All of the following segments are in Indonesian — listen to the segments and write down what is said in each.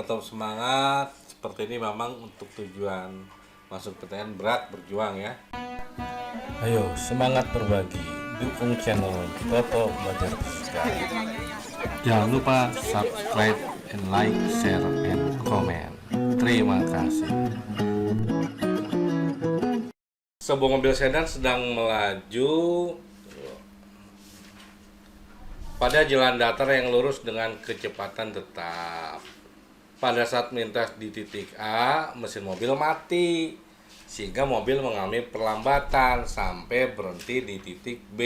tetap semangat. Seperti ini memang untuk tujuan masuk PTN berat berjuang ya. Ayo semangat berbagi. Dukung channel Toto Belajar Fisika. Jangan lupa subscribe and like, share, and comment. Terima kasih. Sebuah mobil sedan sedang melaju pada jalan datar yang lurus dengan kecepatan tetap. Pada saat melintas di titik A, mesin mobil mati, sehingga mobil mengalami perlambatan sampai berhenti di titik B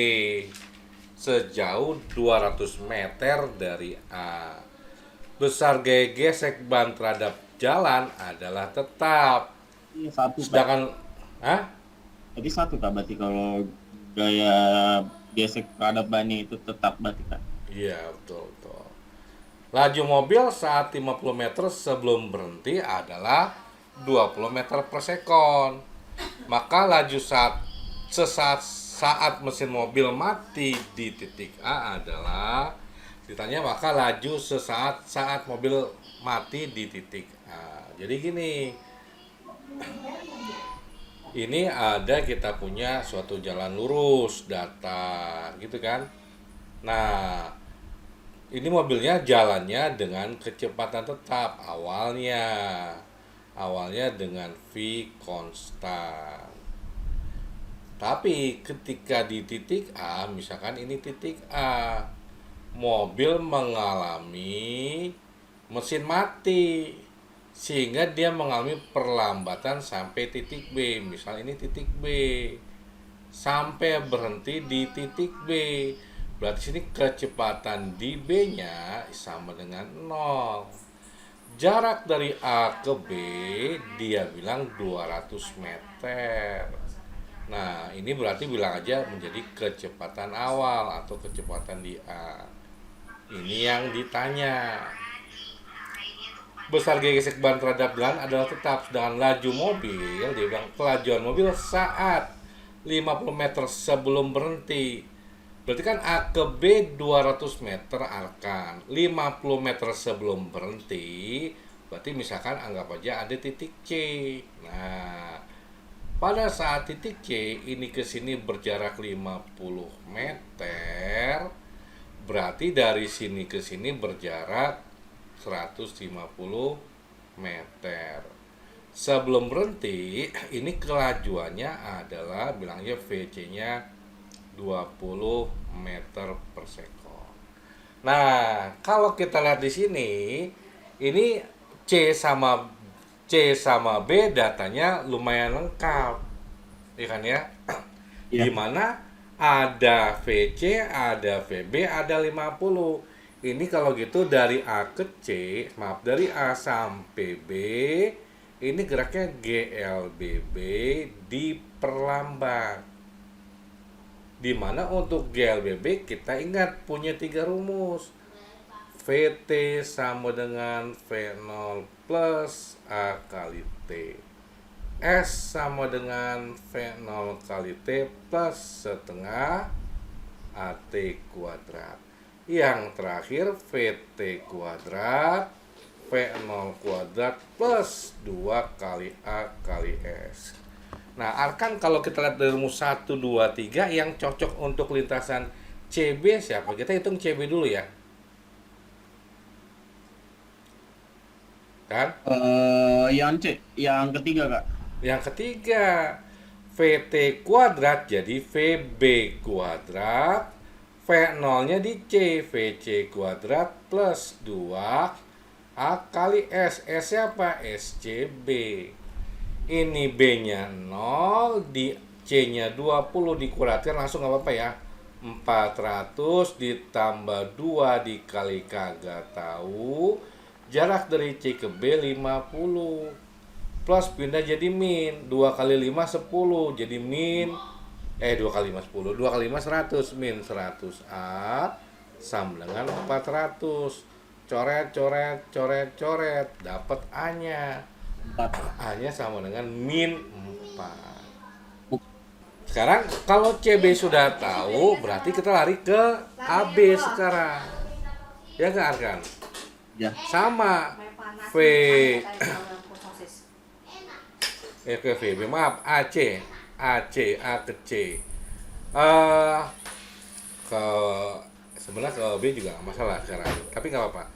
sejauh 200 meter dari A. Besar gesek ban terhadap jalan adalah tetap. Satu, Sedangkan, Jadi satu Kak, berarti kalau gaya gesek terhadap bannya itu tetap berarti Kak. iya betul. Laju mobil saat 50 meter sebelum berhenti adalah 20 meter per sekon. Maka laju saat mesin mobil mati di titik A adalah maka laju saat mobil mati di titik A. Jadi gini, ini ada kita punya suatu jalan lurus datar gitu kan. Nah, ini mobilnya jalannya dengan kecepatan tetap awalnya dengan V konstan. Tapi ketika di titik A, misalkan ini titik A, mobil mengalami mesin mati sehingga dia mengalami perlambatan sampai titik B. Misal ini titik B sampai berhenti di titik B. Berarti sini kecepatan di B-nya sama dengan 0. Jarak dari A ke B dia bilang 200 meter. Nah, ini berarti bilang aja menjadi kecepatan awal atau kecepatan di A. Ini yang ditanya. Besar gesek ban terhadap jalan adalah tetap, sedangkan laju mobil, dia bilang kelajuan mobil saat 50 meter sebelum berhenti. Berarti kan A ke B 200 meter arkan, 50 meter sebelum berhenti, berarti misalkan anggap aja ada titik C. Nah, pada saat titik C ini ke sini berjarak 50 meter, berarti dari sini ke sini berjarak 150 meter. Sebelum berhenti, ini kelajuannya adalah bilangnya VC-nya 20 meter per sekon. Nah, kalau kita lihat di sini, ini C sama B datanya lumayan lengkap. Ya kan ya? Iya. Di mana ada VC, ada VB, ada 50. Ini kalau gitu dari A ke C, dari A sampai B, ini geraknya GLBB diperlambat. Dimana untuk GLBB kita ingat punya 3 rumus. VT sama dengan V0 plus A kali T. S sama dengan V0 kali T plus setengah AT kuadrat. Yang terakhir VT kuadrat V0 kuadrat plus 2 kali A kali S. Nah, arkan kalau kita lihat dari rumus 1, 2, 3 yang cocok untuk lintasan CB siapa? Kita hitung CB dulu ya. Kan? Yang ketiga Kak. Yang ketiga, VT kuadrat jadi VB kuadrat, V0-nya di C, VC kuadrat plus 2 A kali S. S-nya apa? SCB. Ini B-nya 0, di C-nya 20 dikuadratkan langsung nggak apa-apa ya. 400 ditambah 2 dikali kagak tahu. Jarak dari C ke B 50. Plus pindah jadi min. 2 kali 5 10 jadi min 2 kali 5 10. 2 kali 5 100 min 100 A sama dengan 400. Coret dapat A-nya. A-nya sama dengan min 4. Sekarang kalau CB sudah tahu, berarti kita lari ke AB sekarang. Ya nggak Arkan? Ya. Sama V ke VB, maaf, AC A ke C. eh ke Sebenarnya ke B juga nggak masalah sekarang, tapi nggak apa-apa.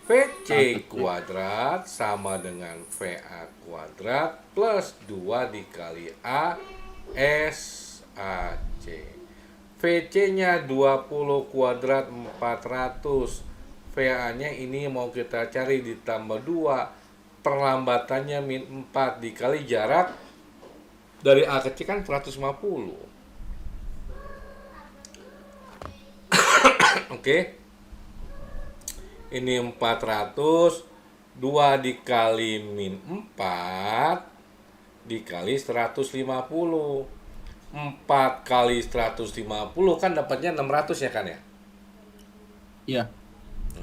VC kuadrat sama dengan VA kuadrat plus 2 dikali A SAC. VC-nya 20 kuadrat 400. VA-nya ini mau kita cari ditambah 2. Perlambatannya min 4 dikali jarak dari A ke C kan 150. Oke. Ini 400, 2 dikali min 4 dikali 150. 4 kali 150 kan dapatnya 600 ya kan ya? Iya.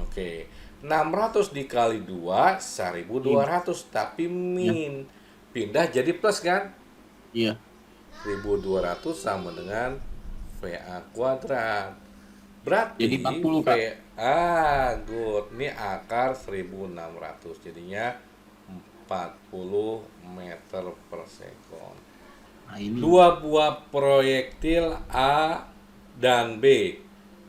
Oke. 600 dikali 2 1200, tapi min. Pindah jadi plus kan? Iya. 1200 sama dengan VA kuadrat. Berarti Jadi 40, Kak. good. Ini akar 1600. Jadinya 40 meter per sekon. Nah, ini 2 buah proyektil A dan B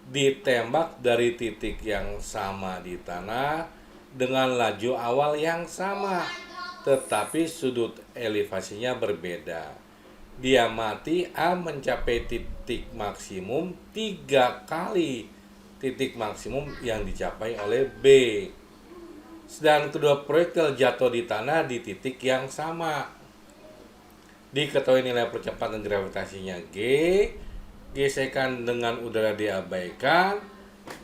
ditembak dari titik yang sama di tanah dengan laju awal yang sama, tetapi sudut elevasinya berbeda. Dia mati A mencapai titik maksimum 3 kali titik maksimum yang dicapai oleh B. Sedang kedua proyektil jatuh di tanah di titik yang sama. Diketahui nilai percepatan gravitasinya G, gesekan dengan udara diabaikan,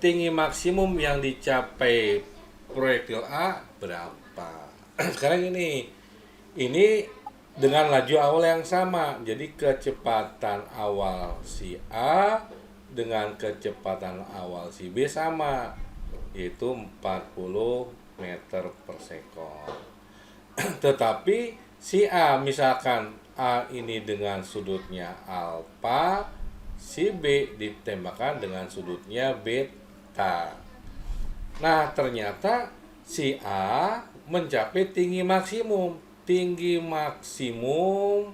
tinggi maksimum yang dicapai proyektil A berapa? Sekarang ini dengan laju awal yang sama, jadi kecepatan awal si A dengan kecepatan awal si B sama, yaitu 40 meter per sekon. Tetapi si A, misalkan A ini dengan sudutnya alfa, si B ditembakkan dengan sudutnya beta. Nah, ternyata si A mencapai tinggi maksimum. Tinggi maksimum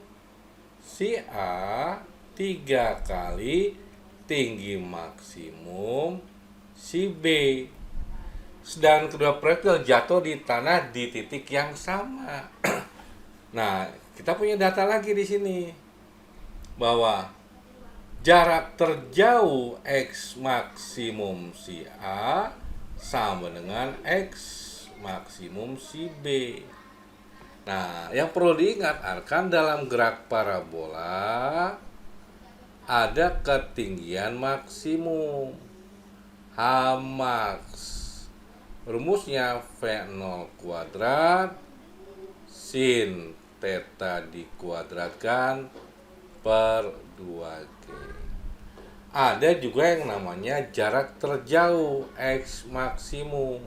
si A 3 kali tinggi maksimum si B. Sedang kedua proyektil jatuh di tanah di titik yang sama. Nah, kita punya data lagi di sini bahwa jarak terjauh X maksimum si A sama dengan X maksimum si B. Nah, yang perlu diingat kan dalam gerak parabola ada ketinggian maksimum H max. Rumusnya V0 kuadrat sin theta dikuadratkan per 2G. Ada juga yang namanya jarak terjauh X maksimum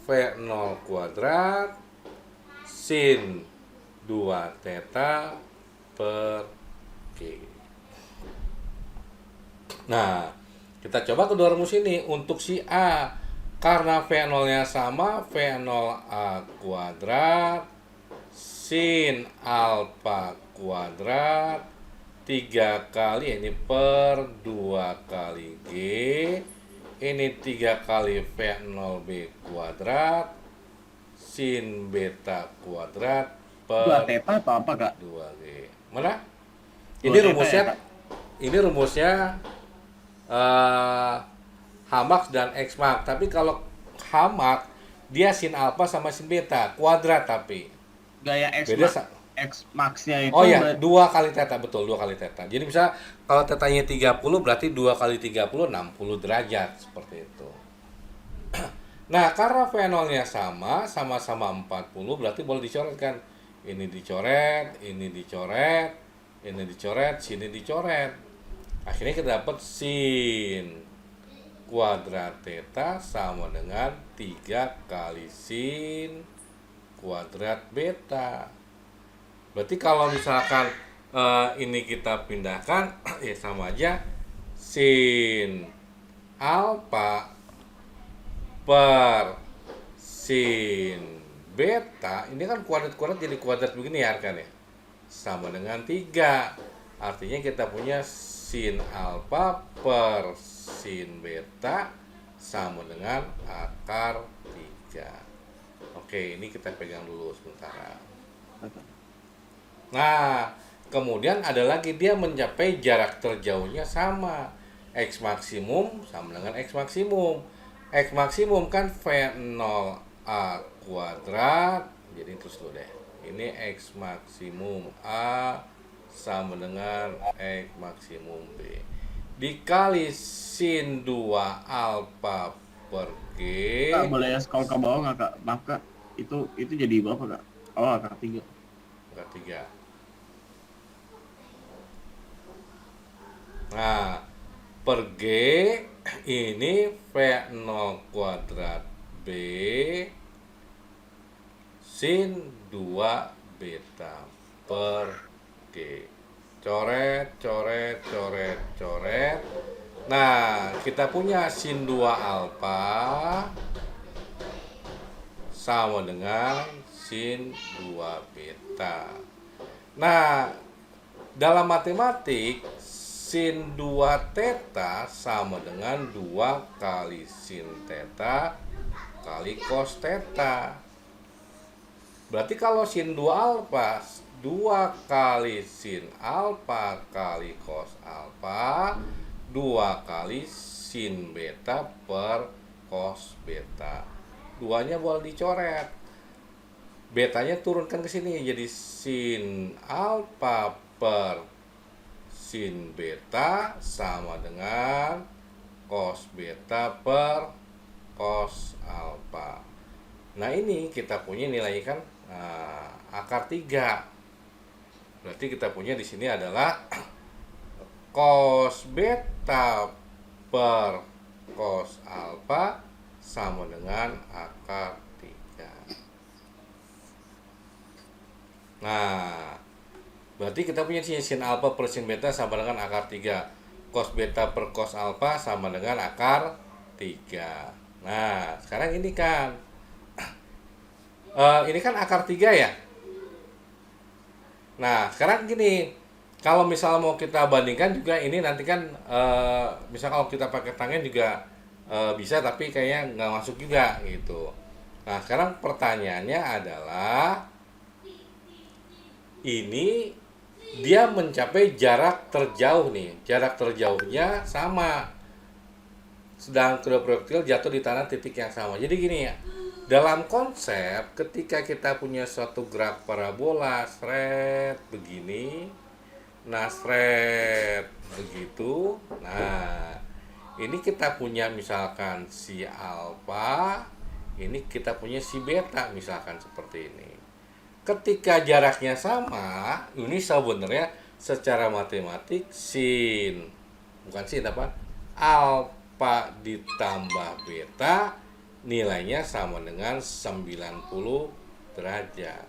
V0 kuadrat sin 2 theta per G. Nah, kita coba kedua rumus ini untuk si A. Karena V0-nya sama, V0A kuadrat sin alfa kuadrat 3 kali, ini per 2 kali G, ini 3 kali V0B kuadrat sin beta kuadrat per 2 theta atau apa, Kak? 2G. Mana? 2 Ini theta rumusnya, ya, Kak? ini rumusnya H max dan X max. Tapi kalau H max dia sin alpha sama sin beta kuadrat, tapi Gaya X beda X max-nya itu oh ya, 2 kali theta, betul, 2 kali theta. Jadi bisa kalau tetanya 30 berarti 2 kali 30 60 derajat seperti itu. Nah, karena V0-nya sama-sama 40 berarti boleh dicoretkan. Ini dicoret, ini dicoret, ini dicoret, sini dicoret. Akhirnya kita dapat sin kuadrat theta sama dengan 3 kali sin kuadrat beta. Berarti kalau misalkan ini kita pindahkan ya sama aja, sin alpha per sin beta, ini kan kuadrat-kuadrat jadi kuadrat begini ya kan ya. Sama dengan 3. Artinya kita punya sin alfa per sin beta sama dengan akar 3. Oke, ini kita pegang dulu sebentar. Nah, kemudian ada lagi dia mencapai jarak terjauhnya sama. X maksimum sama dengan X maksimum. X maksimum kan V0A kuadrat. Jadi terus dulu deh. Ini X maksimum A sama dengan X maksimum B. Dikali sin 2 alfa per G. Kak, boleh scroll ke bawah nggak kak? Maaf kak, itu jadi berapa kak? Oh, akar 3. Akar 3. Nah, per G ini V0 kuadrat B sin 2 beta per G. Coret, coret, coret, coret. Nah, kita punya sin 2 alfa sama dengan sin 2 beta. Nah, dalam matematik sin 2 theta sama dengan 2 kali sin theta kali cos theta. Berarti kalau sin 2 alfa 2 kali sin alfa kali cos alfa 2 kali sin beta per cos beta. Duanya boleh dicoret. Betanya turunkan ke sini jadi sin alfa per sin beta sama dengan cos beta per cos alfa. Nah, ini kita punya nilainya kan akar 3. Berarti kita punya di sini adalah cos beta per cos alfa sama dengan akar 3. Nah, berarti kita punya sin alfa per sin beta sama dengan akar 3. Cos beta per cos alfa sama dengan akar 3. Nah, sekarang ini kan ini kan akar 3 ya. Nah, sekarang gini, kalau misalnya mau kita bandingkan juga ini nanti kan misal kalau kita pakai tangan juga bisa, tapi kayaknya nggak masuk juga gitu. Nah, sekarang pertanyaannya adalah ini dia mencapai jarak terjauh nih, jarak terjauhnya sama, sedang kedua proyektil jatuh di tanah titik yang sama. Jadi gini ya, dalam konsep ketika kita punya suatu graf parabola seret begini, nah seret begitu, nah ini kita punya misalkan si alfa, ini kita punya si beta misalkan seperti ini. Ketika jaraknya sama, ini sebenarnya secara matematik sin, bukan sin apa, alfa ditambah beta nilainya sama dengan 90 derajat.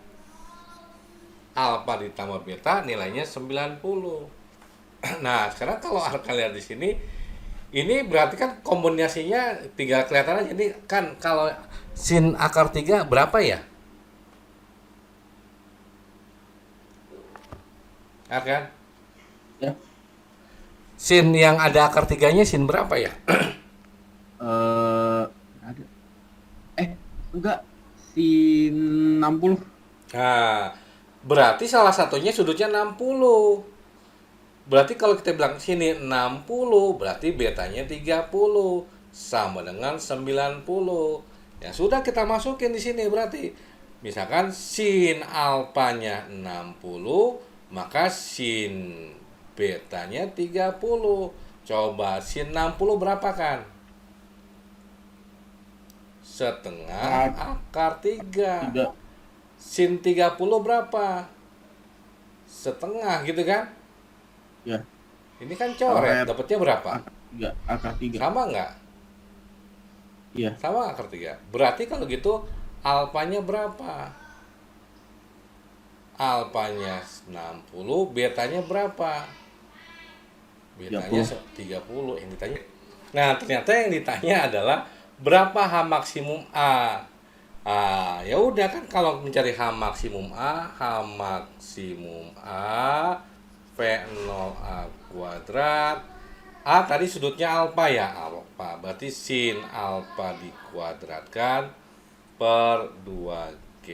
Alfa ditambah beta nilainya 90. Nah, sekarang kalau kalian lihat di sini, ini berarti kan kombinasinya tinggal kelihatan aja. Jadi kan kalau sin akar 3 berapa ya? Kan? Ya. Sin yang ada akar 3-nya sin berapa ya? Ada. Enggak. Sin 60. Nah, berarti salah satunya sudutnya 60. Berarti kalau kita bilang sini 60, berarti betanya 30 sama dengan 90. Ya sudah, kita masukin di sini berarti. Misalkan sin alfanya 60, maka sin betanya 30. Coba sin 60 berapa kan? Setengah akar 3. Sin 30 berapa? Setengah gitu kan? Ya. Ini kan coret, dapatnya berapa? Akar 3. Sama nggak? Iya. Sama akar 3. Berarti kalau gitu alfanya berapa? Alfanya 60, betanya berapa? Betanya 30 yang ditanya. Nah, ternyata yang ditanya adalah berapa H maksimum A. Ya udah kan kalau mencari H maksimum A V0A kuadrat. A tadi sudutnya alfa ya, alfa. Berarti sin alfa dikuadratkan per 2G.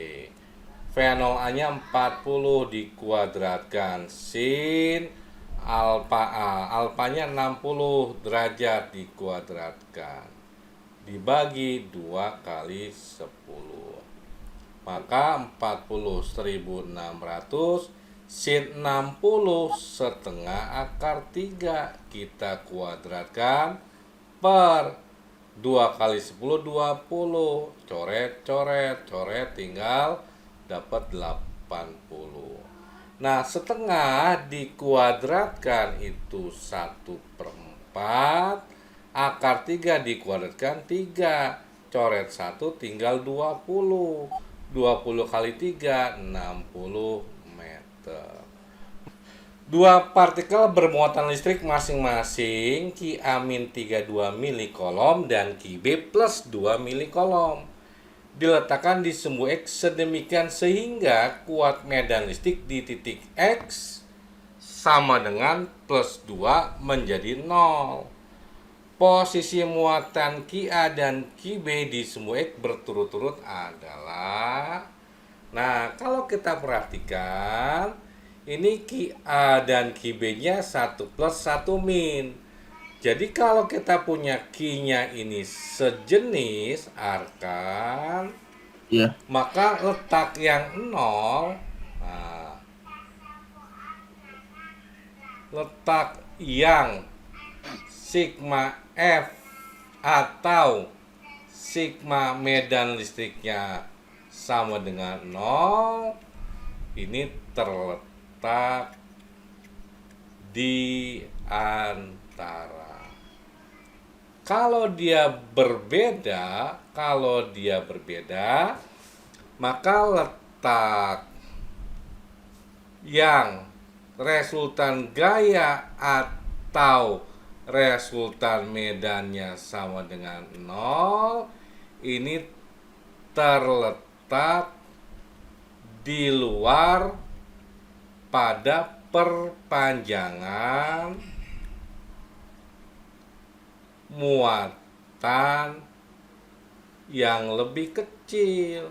V0A-nya 40 dikuadratkan sin alfa A. Alfanya 60 derajat dikuadratkan. Dibagi 2 kali 10. Maka 40 1600 sin 60 setengah akar 3 kita kuadratkan per 2 kali 10 20. Coret tinggal dapat 80. Nah, setengah dikuadratkan itu 1/4. Akar 3 dikuadratkan 3. Coret 1 tinggal 20. 20 kali 3 60 meter. Dua partikel bermuatan listrik masing-masing Ki-32 mili kolom dan Ki-B plus 2 mili kolom diletakkan di sumbu X sedemikian sehingga kuat medan listrik di titik X sama dengan plus 2 menjadi 0. Posisi muatan Ki-A dan Ki-B di sumbu X berturut-turut adalah, nah kalau kita perhatikan, ini Ki-A dan Ki-B-nya 1 plus 1 min. Jadi kalau kita punya Ki-nya ini sejenis arkan, Iya. maka letak yang 0, nah, letak yang sigma F atau sigma medan listriknya sama dengan 0, ini terletak di antara. Kalau dia berbeda, maka letak yang resultan gaya atau resultan medannya sama dengan 0, ini terletak di luar pada perpanjangan muatan yang lebih kecil.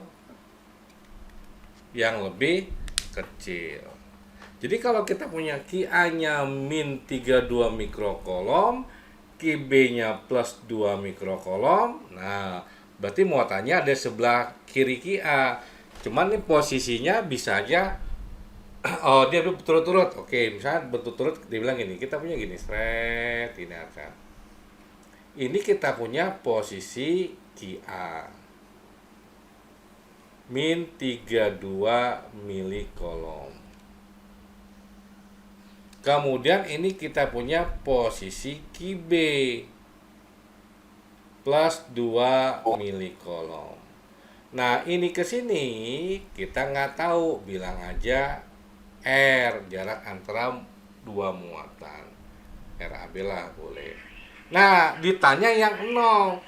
Jadi kalau kita punya Ki-A-nya min 32 mikrokolom, Ki-B-nya plus 2 mikrokolom, nah berarti muatannya ada sebelah kiri Ki-A. Cuman ini posisinya bisa aja oh dia berturut-turut. Oke, misalnya berturut-turut dibilang gini, kita punya gini, seret ini akan. Ini kita punya posisi Ki-A min 32 mili kolom. Kemudian ini kita punya posisi Ki-B plus 2 mili kolom. Nah, ini ke sini kita nggak tahu, bilang aja R, jarak antara dua muatan. RAB lah boleh. Nah, ditanya yang 0.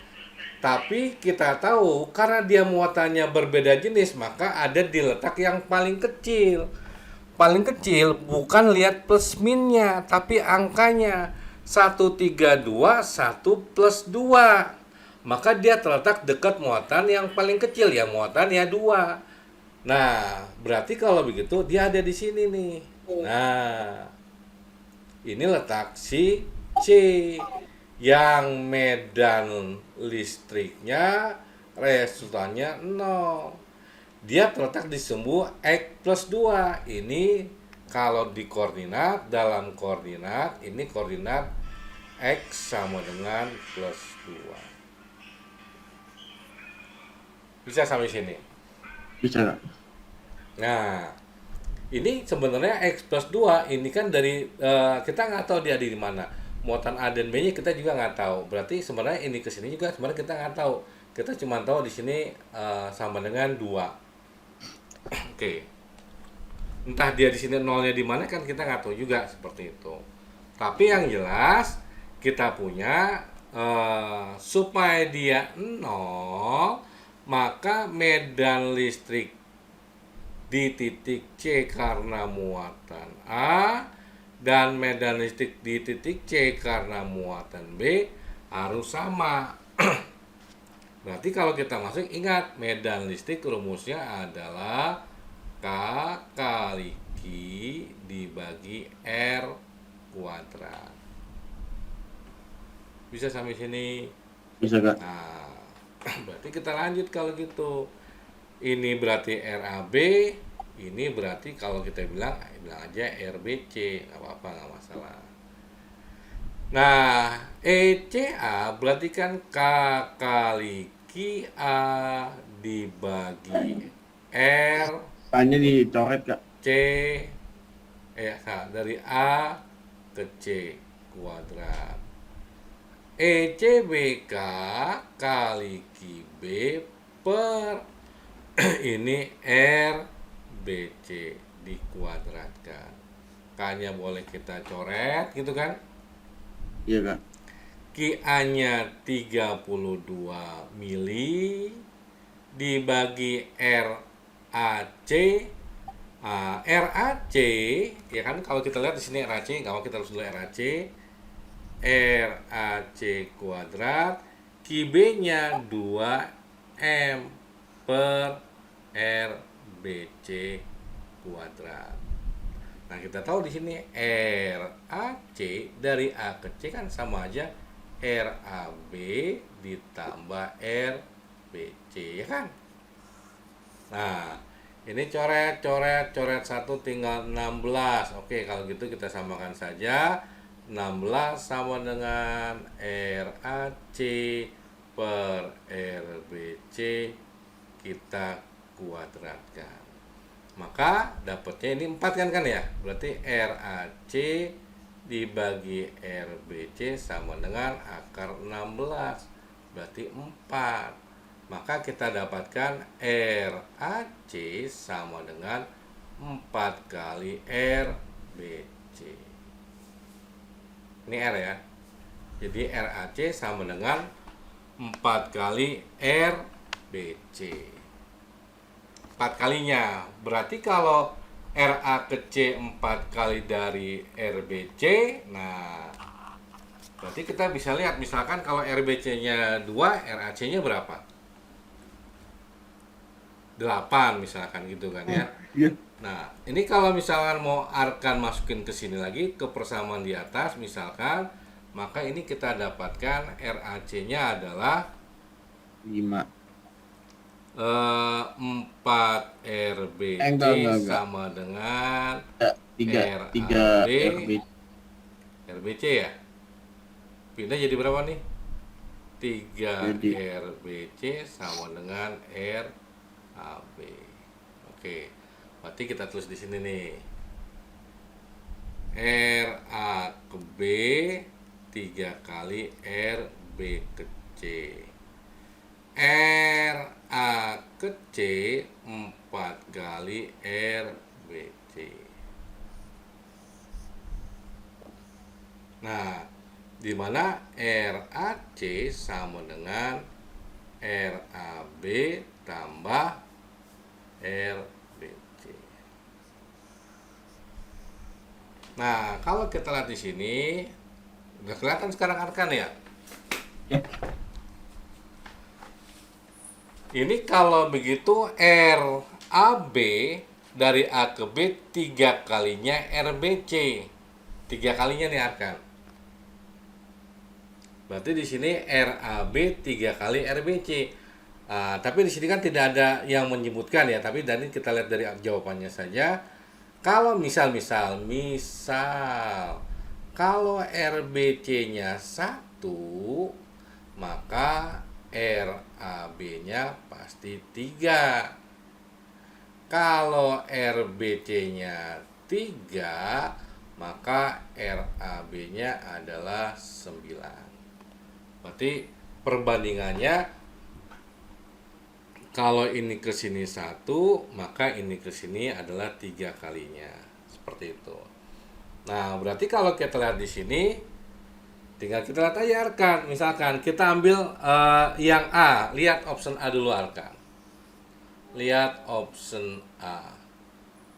Tapi kita tahu karena dia muatannya berbeda jenis, maka ada di letak yang paling kecil. Paling kecil bukan lihat plus minnya, tapi angkanya 132, 1 plus 2. Maka dia terletak dekat muatan yang paling kecil, ya muatannya 2. Nah, berarti kalau begitu dia ada di sini nih. Nah, ini letak si C yang medan listriknya resultannya 0. Dia terletak di sumbu X plus 2. Ini kalau di koordinat, dalam koordinat, ini koordinat X sama dengan plus 2. Bisa sampai sini? Bisa. Nah, ini sebenarnya X plus 2 ini kan dari kita nggak tahu dia di mana. Muatan A dan B-nya kita juga nggak tahu. Berarti sebenarnya ini ke sini juga sebenarnya kita nggak tahu. Kita cuma tahu di sini sama dengan 2. Oke. Entah dia di sini nolnya di mana kan kita nggak tahu juga seperti itu. Tapi yang jelas kita punya supaya dia 0, maka medan listrik di titik C karena muatan A dan medan listrik di titik C karena muatan B harus sama. Berarti kalau kita masuk, ingat medan listrik rumusnya adalah K kali Q dibagi R kuadrat. Bisa sampai sini? Bisa Kak. Nah, berarti kita lanjut kalau gitu. Ini berarti RAB, ini berarti kalau kita bilang aja RBC, nggak apa-apa, nggak masalah. Nah, ECA berarti kan K kali QA dibagi R Tanya dicoret Kak. C, dari A ke C kuadrat. ECBK kali QB per ini RBC dikuadratkan. K-nya boleh kita coret gitu kan. Iya Kak. QA-nya 32 mili dibagi RAC. RAC ya kan, kalau kita lihat di sini RAC, nggak mau kita harus dulu RAC. RAC kuadrat, QB-nya 2M per RBC kuadrat. Nah, kita tahu di sini RAC dari A ke C kan sama aja RAB ditambah RBC, ya kan? Nah, ini coret satu tinggal 16. Oke, kalau gitu kita samakan saja. 16 sama dengan RAC per RBC kita kuadratkan. Maka dapatnya ini 4 kan ya. Berarti RAC dibagi RBC sama dengan akar 16. Berarti 4. Maka kita dapatkan RAC sama dengan 4 kali RBC. Ini R ya. Jadi RAC sama dengan 4 kali RBC. 4 kalinya. Berarti kalau RA ke C 4 kali dari RBC, nah berarti kita bisa lihat misalkan kalau RBC-nya 2, RAC-nya berapa? 8 misalkan gitu kan ya. Iya. Nah, ini kalau misalkan mau Arkan masukin ke sini lagi ke persamaan di atas misalkan, maka ini kita dapatkan RAC-nya adalah 5. 4 RBC Enggak. sama dengan 3 RAB RB. RBC ya. Pindah jadi berapa nih? 3 Jadi RBC sama dengan RAB. Oke. Berarti kita tulis di sini nih. RA ke B 3 kali RB ke C. RA ke C 4 kali RBC. Nah, di mana RAC sama dengan RAB tambah RBC. Nah, kalau kita lihat di sini, udah kelihatan sekarang Arkan ya? Ya. Ini kalau begitu RAB dari A ke B 3 kalinya RBC. 3 kalinya nih Arkan. Berarti di sini RAB 3 kali RBC. Tapi di sini kan tidak ada yang menyebutkan ya, tapi dari kita lihat dari jawabannya saja. Kalau misal kalau RBC-nya 1, maka RAB-nya pasti 3. Kalau RBC-nya 3, maka RAB-nya adalah 9. Berarti perbandingannya kalau ini ke sini 1, maka ini ke sini adalah 3 kalinya. Seperti itu. Nah, berarti kalau kita lihat di sini, tinggal kita lihat aja Arkan. Misalkan kita ambil yang A, lihat option A dulu Arkan. Lihat option A.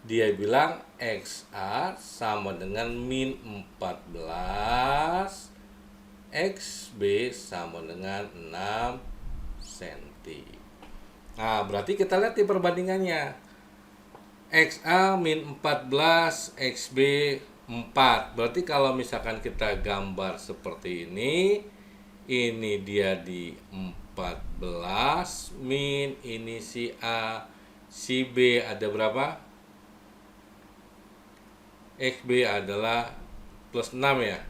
Dia bilang XA sama dengan min 14, XB sama dengan 6 cm. Nah, berarti kita lihat di perbandingannya. XA min 14, XB 4. Berarti kalau misalkan kita gambar seperti ini dia di 14, min ini si A, si B ada berapa? XB adalah plus 6 ya.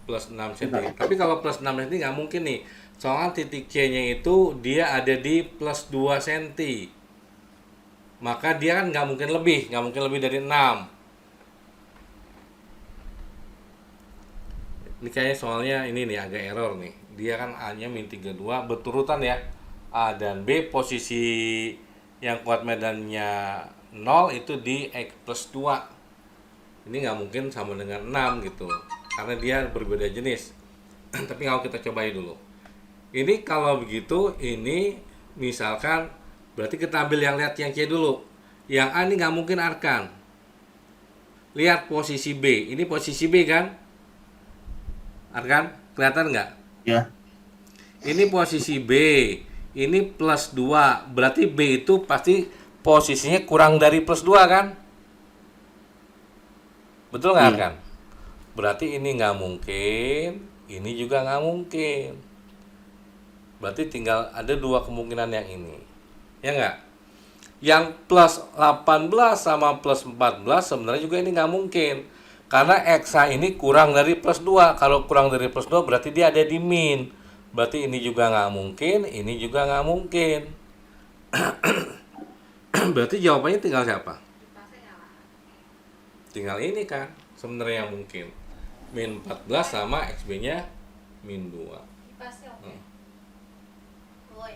Plus 6 cm. Tapi kalau plus 6 cm nggak mungkin nih. Soalnya titik C-nya itu dia ada di plus 2 cm. Maka dia kan nggak mungkin lebih dari 6. Ini kayaknya soalnya ini nih agak error nih. Dia kan A-nya min 32 berturutan ya. A dan B posisi yang kuat medannya 0 itu di X plus 2. Ini nggak mungkin sama dengan 6 gitu. Karena dia berbeda jenis. Tapi kalau kita cobain dulu. Ini kalau begitu, ini misalkan berarti kita ambil yang lihat yang C dulu. Yang A ini nggak mungkin arkan. Lihat posisi B. Ini posisi B kan? Arkan, kelihatan nggak? Ya. Ini posisi B. Ini plus 2. Berarti B itu pasti posisinya kurang dari plus 2 kan? Betul nggak, Iya. Arkan? Berarti ini nggak mungkin. Ini juga nggak mungkin. Berarti tinggal ada dua kemungkinan yang ini. Ya nggak? Yang plus 18 sama plus 14 sebenarnya juga ini nggak mungkin. Karena XA ini kurang dari plus 2. Kalau kurang dari plus 2 berarti dia ada di min. Berarti ini juga nggak mungkin, ini juga nggak mungkin. Berarti jawabannya tinggal siapa? Tinggal ini kan sebenarnya yang mungkin. Min 14 sama XB-nya min 2. Kipasnya oke. Woi,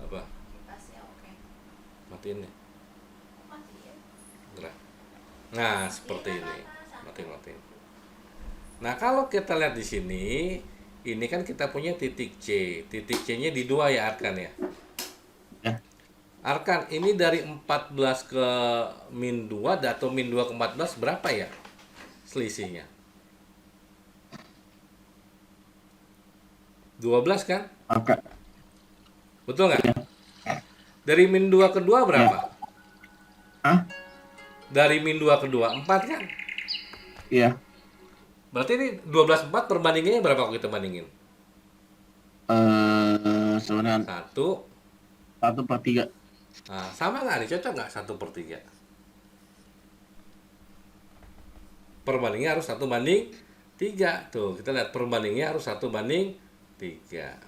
Apa? kipasnya oke. Matiin nih. Mati ya. Gerak. Nah, seperti ini. Matiin. Nah, kalau kita lihat di sini, ini kan kita punya titik C. Titik C-nya di 2 ya, Arkan ya. Ya. Arkan, ini dari 14 ke min 2 atau min 2 ke 14 berapa ya selisihnya? 12 kan? Oke. Betul nggak? Dari min 2 ke 2 berapa? Hah? Dari min 2 ke 2, 4 kan? Iya. Berarti ini 12/4 perbandingannya berapa kalau kita bandingin? Sebenarnya 1. 1/3. Nah, sama nggak nih? Cocok nggak 1/3? Perbandingannya harus 1/3. Tuh, kita lihat perbandingannya harus 1/3.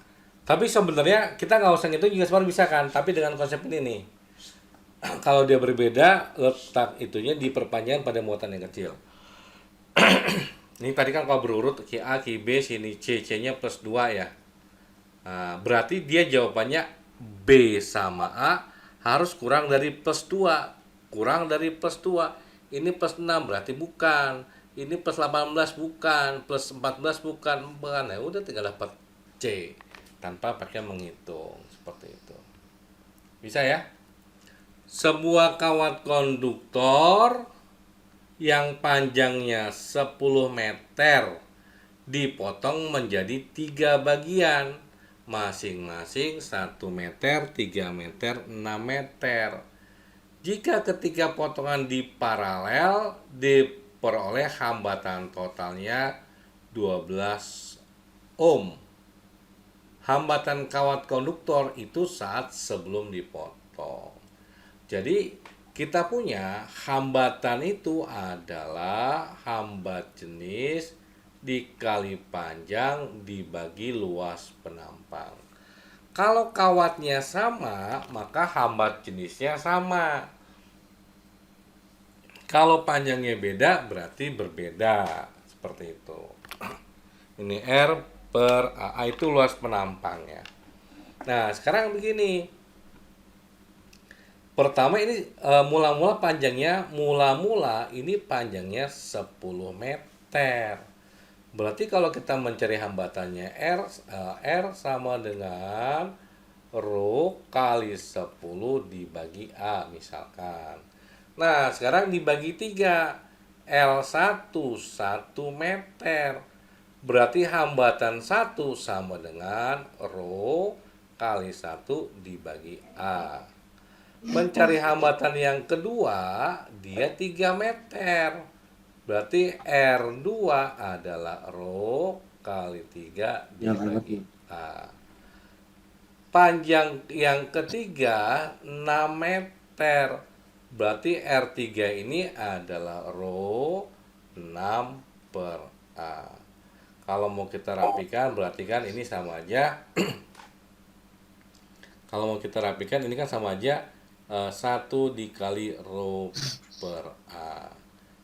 Tapi sebenarnya kita nggak usah ngitung juga sebenarnya bisa kan? Tapi dengan konsep ini nih. Kalau dia berbeda, letak itunya diperpanjang pada muatan yang kecil. Ini tadi kan kalau berurut Q A, Q B, sini C, C-nya plus 2 ya. Nah, berarti dia jawabannya B sama A harus kurang dari plus 2. Kurang dari plus 2. Ini plus 6 berarti bukan. Ini plus 18 bukan. Plus 14 bukan. Bukan. Ya udah tinggal dapat C tanpa pakai menghitung. Seperti itu. Bisa ya? Sebuah kawat konduktor yang panjangnya 10 meter dipotong menjadi 3 bagian, masing-masing 1 meter, 3 meter, 6 meter. Jika ketiga potongan diparalel, diperoleh hambatan totalnya 12 ohm. Hambatan kawat konduktor itu saat sebelum dipotong. Jadi kita punya hambatan itu adalah hambat jenis dikali panjang dibagi luas penampang. Kalau kawatnya sama, maka hambat jenisnya sama. Kalau panjangnya beda, berarti berbeda. Seperti itu. Ini R per A itu luas penampangnya. Nah, sekarang begini. Pertama ini mula-mula panjangnya 10 meter. Berarti kalau kita mencari hambatannya R sama dengan rho kali 10 dibagi A misalkan. Nah, sekarang dibagi 3. L1 1 meter. Berarti hambatan 1 sama dengan rho kali 1 dibagi A. Mencari hambatan yang kedua, dia 3 meter. Berarti R2 adalah rho kali 3 dibagi A. Panjang yang ketiga 6 meter. Berarti R3 ini adalah rho 6 per A. Kalau mau kita rapikan, berarti kan ini sama aja. Kalau mau kita rapikan, ini kan sama aja 1 dikali rho per A.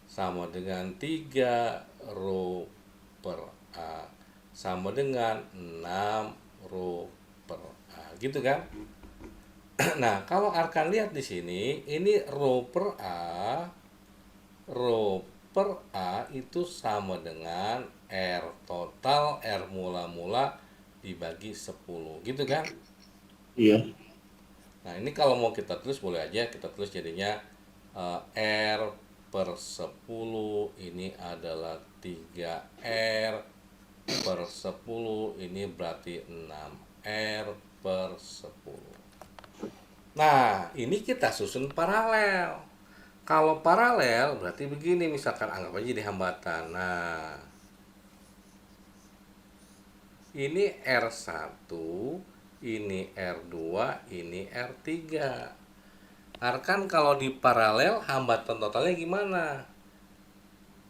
Sama dengan 3 rho per A. Sama dengan 6 rho per A. Gitu kan? Nah, kalau Arkan lihat di sini, ini rho per A. Rho per A itu sama dengan R total, R mula-mula dibagi 10. Gitu kan? Iya. Nah, ini kalau mau kita tulis boleh aja kita tulis jadinya R per 10 ini adalah 3R per 10 ini berarti 6R per 10. Nah, ini kita susun paralel. Kalau paralel berarti begini, misalkan anggap aja di hambatan. Nah, ini R1, ini R2, ini R3. Arkan kalau di paralel hambatan totalnya gimana?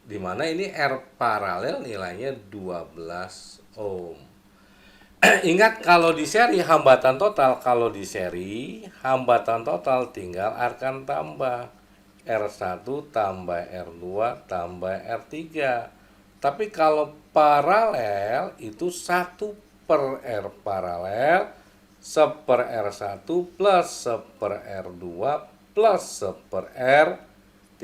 Dimana ini R paralel nilainya 12 ohm. Ingat kalau di seri hambatan total, kalau di seri hambatan total tinggal Arkan tambah R1 tambah R2 tambah R3. Tapi kalau paralel itu 1 per R paralel 1 per R1 plus 1 per R2 plus 1 per R3.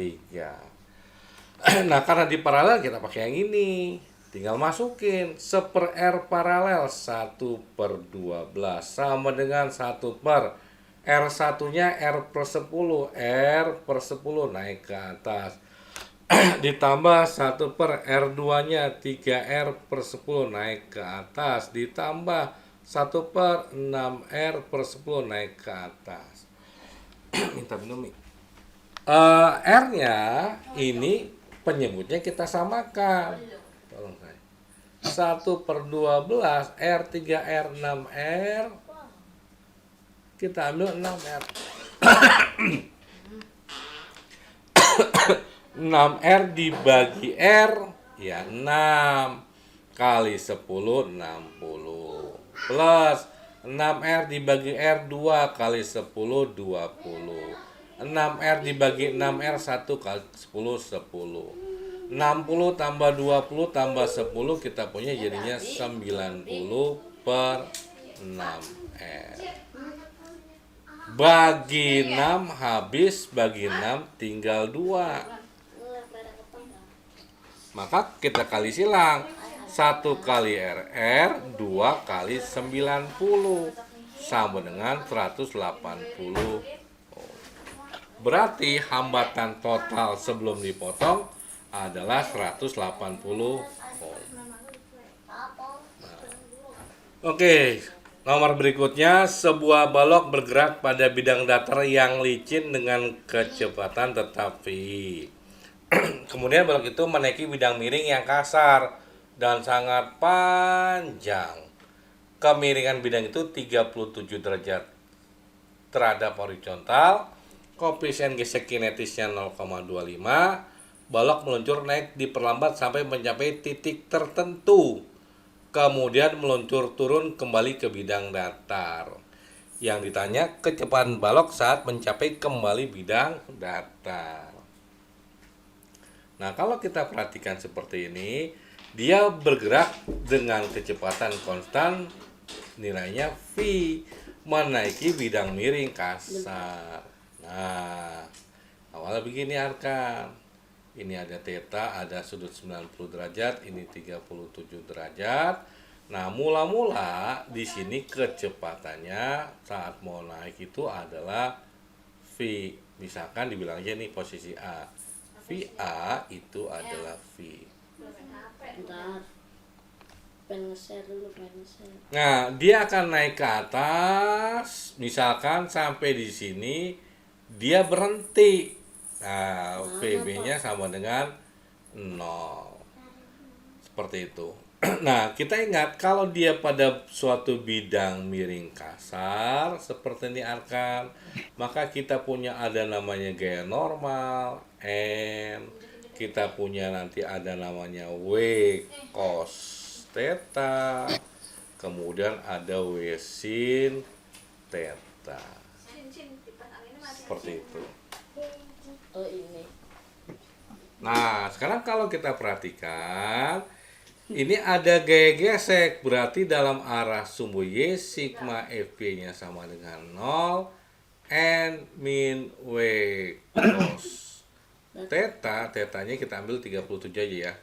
Nah, karena di paralel kita pakai yang ini. Tinggal masukin 1 per R paralel 1 per 12 sama dengan 1 per R1-nya R per 10. R per 10 naik ke atas. Ditambah 1 per R2-nya 3R per 10 naik ke atas. Ditambah 1 per 6R per 10 naik ke atas. Minta minum nih. R-nya ini penyebutnya kita samakan. Tolong saya. 1 per 12 R 3R 6R. Kita ambil 6R. 6R dibagi R ya 6 kali 10 60 plus 6R dibagi R 2 kali 10 20. 6R dibagi 6R 1 kali 10 10. 60 tambah 20 tambah 10 kita punya jadinya 90 per 6R. Bagi 6 habis, bagi 6 tinggal 2. Maka kita kali silang. 1 kali RR, 2 kali 90. Sama dengan 180. Berarti hambatan total sebelum dipotong adalah 180 ohm. Oke, nomor berikutnya, sebuah balok bergerak pada bidang datar yang licin dengan kecepatan tetap V. Kemudian balok itu menaiki bidang miring yang kasar dan sangat panjang. Kemiringan bidang itu 37 derajat terhadap horizontal. Koefisien gesek kinetisnya 0,25. Balok meluncur naik diperlambat sampai mencapai titik tertentu. Kemudian meluncur turun kembali ke bidang datar. Yang ditanya kecepatan balok saat mencapai kembali bidang datar. Nah, kalau kita perhatikan seperti ini, dia bergerak dengan kecepatan konstan, nilainya V, menaiki bidang miring kasar. Nah, awalnya begini Arkan. Ini ada theta, ada sudut 90 derajat, ini 37 derajat. Nah, mula-mula di sini kecepatannya saat mau naik itu adalah V. Misalkan dibilang aja nih posisi A. VA itu adalah V. Belum main HP. Bentar. Pengen nge-share dulu, pengen nge-share. Nah, dia akan naik ke atas, misalkan sampai di sini dia berhenti. Nah, Lama, VB-nya sama dengan 0. Seperti itu. Nah, kita ingat kalau dia pada suatu bidang miring kasar seperti ini Arkan, maka kita punya ada namanya gaya normal N, kita punya nanti ada namanya W cos theta, kemudian ada W sin theta. Cincin kipas anginnya masih. Seperti itu. Oh ini. Nah, sekarang kalau kita perhatikan, ini ada gaya gesek, berarti dalam arah sumbu Y, sigma FP-nya sama dengan 0, N min W cos theta, tetanya kita ambil 37 aja ya.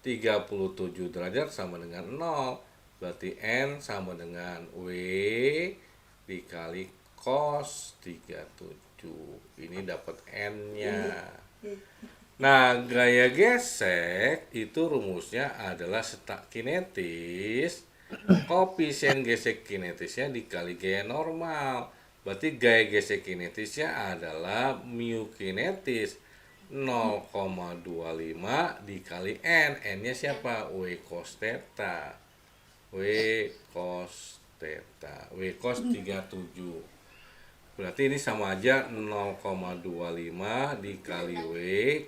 37 derajat sama dengan 0, berarti N sama dengan W dikali cos 37. Ini dapat N-nya. Nah, gaya gesek itu rumusnya adalah setak kinetis, koefisien gesek kinetisnya dikali gaya normal. Berarti gaya gesek kinetisnya adalah mu kinetis 0,25 dikali N. N-nya siapa? W cos theta. W cos theta. W cos 37. Berarti ini sama aja 0,25 dikali W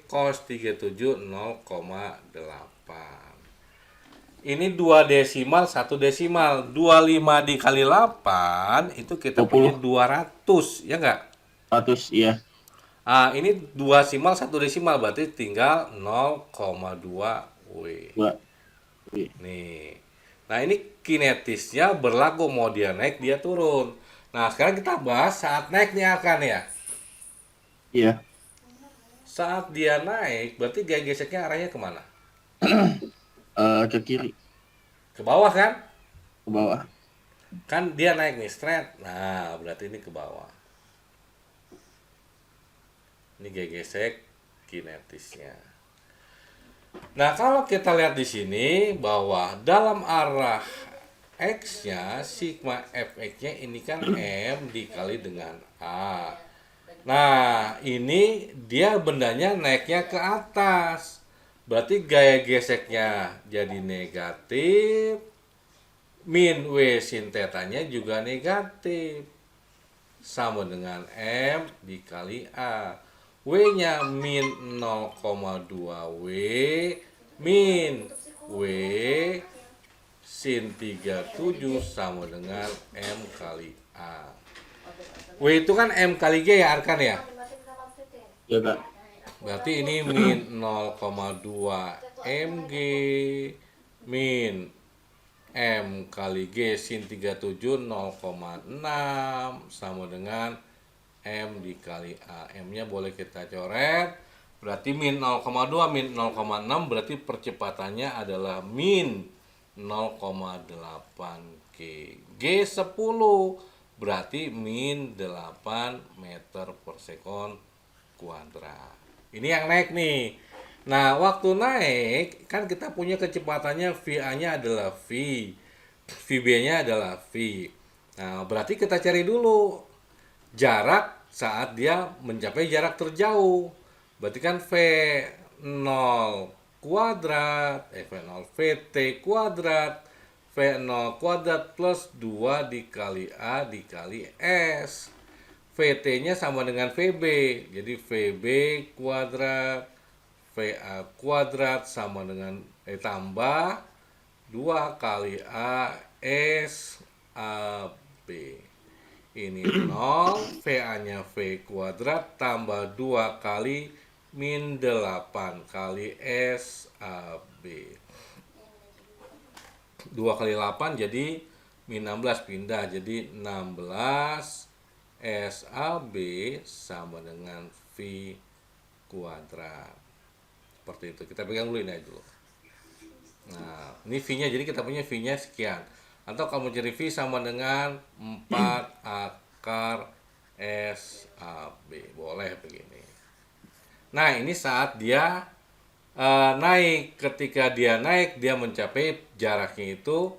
cos 37 0,8. Ini 2 desimal, 1 desimal. 25 dikali 8 itu kita punya 200, ya enggak? 100, iya. Ah, ini 2 desimal, 1 desimal berarti tinggal 0,2 W. 2. Nih. Nah, ini kinetisnya berlaku mau dia naik, dia turun. Nah, sekarang kita bahas saat naik nih akan ya. Iya. Saat dia naik, berarti gaya geseknya arahnya kemana? Ke kiri, Ke bawah kan? ke bawah. Kan dia naik nih, straight. Nah, berarti ini ke bawah. Ini gaya gesek kinetisnya. Nah, kalau kita lihat di sini bahwa dalam arah X-nya, sigma Fx-nya ini kan M dikali dengan A. Nah, ini dia bendanya naiknya ke atas. Berarti gaya geseknya jadi negatif. Min W sin theta-nya juga negatif. Sama dengan M dikali A. W-nya min 0,2 W min W sin 37 sama dengan M kali A. W itu kan M kali G ya Arkan ya? Iya, Kak. Berarti ini min 0,2 Mg min M kali G sin 37 0,6 sama dengan M dikali A. M-nya boleh kita coret. Berarti min 0,2 min 0,6 berarti percepatannya adalah min 0,8 G. G 10 berarti min 8 meter per sekon kuadrat. Ini yang naik nih. Nah, waktu naik kan kita punya kecepatannya VA-nya adalah V. VB-nya adalah V. Nah, berarti kita cari dulu jarak saat dia mencapai jarak terjauh. Berarti kan V0 kuadrat, V0 VT kuadrat, V0 kuadrat plus 2 dikali A dikali S. VT-nya sama dengan VB. Jadi VB kuadrat, VA kuadrat sama dengan tambah 2 kali A S AB. Ini 0, VA-nya V kuadrat tambah 2 kali min 8 kali SAB. 2 kali 8 jadi min 16 pindah. Jadi 16 SAB sama dengan V kuadrat. Seperti itu. Kita pegang dulu ini aja dulu. Nah, ini V-nya, jadi kita punya V-nya sekian. Atau kamu cari V sama dengan 4 akar SAB. Boleh begini. Nah, ini saat dia naik. Ketika dia naik, dia mencapai jaraknya itu,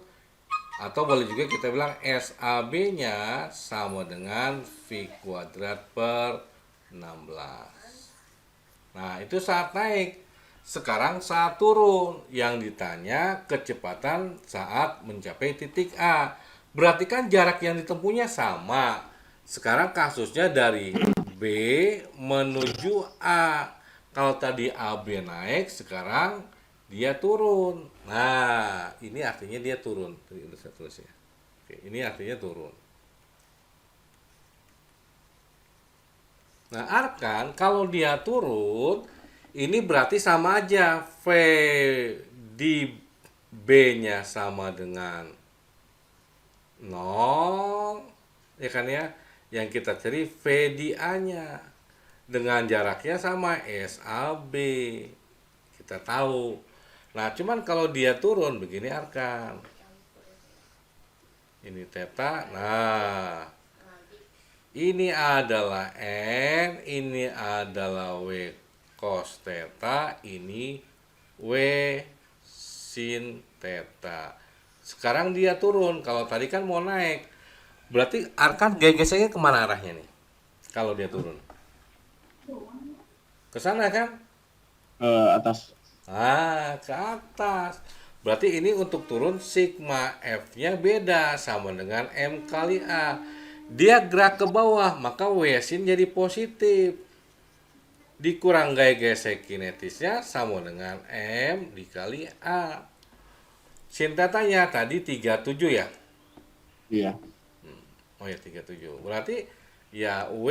atau boleh juga kita bilang SAB-nya sama dengan V kuadrat per 16. Nah, itu saat naik. Sekarang saat turun, yang ditanya kecepatan saat mencapai titik A. Berarti kan jarak yang ditempuhnya sama. Sekarang kasusnya dari B menuju A. Kalau tadi AB naik, sekarang dia turun. Nah, ini artinya dia turun. Tadi udah saya tulis ya. Oke, ini artinya turun. Nah, arkan kalau dia turun, ini berarti sama aja. V di B-nya sama dengan 0, ya kan ya? Yang kita cari V di A-nya. Dengan jaraknya sama SAB. Kita tahu. Nah, cuman kalau dia turun, begini arkan. Ini theta. Nah, ini adalah N, ini adalah W cos theta, ini W sin theta. Sekarang dia turun, kalau tadi kan mau naik. Berarti arkan gesernya kemana arahnya nih? Kalau dia turun? Ke sana kan? Atas. Ke atas. Berarti ini untuk turun sigma F-nya beda, sama dengan M kali A. Dia gerak ke bawah, maka W sin jadi positif. Dikurang gaya gesek kinetisnya sama dengan M dikali A. Sin tetanya tadi 37 ya? Iya. Oh ya 37. Berarti ya W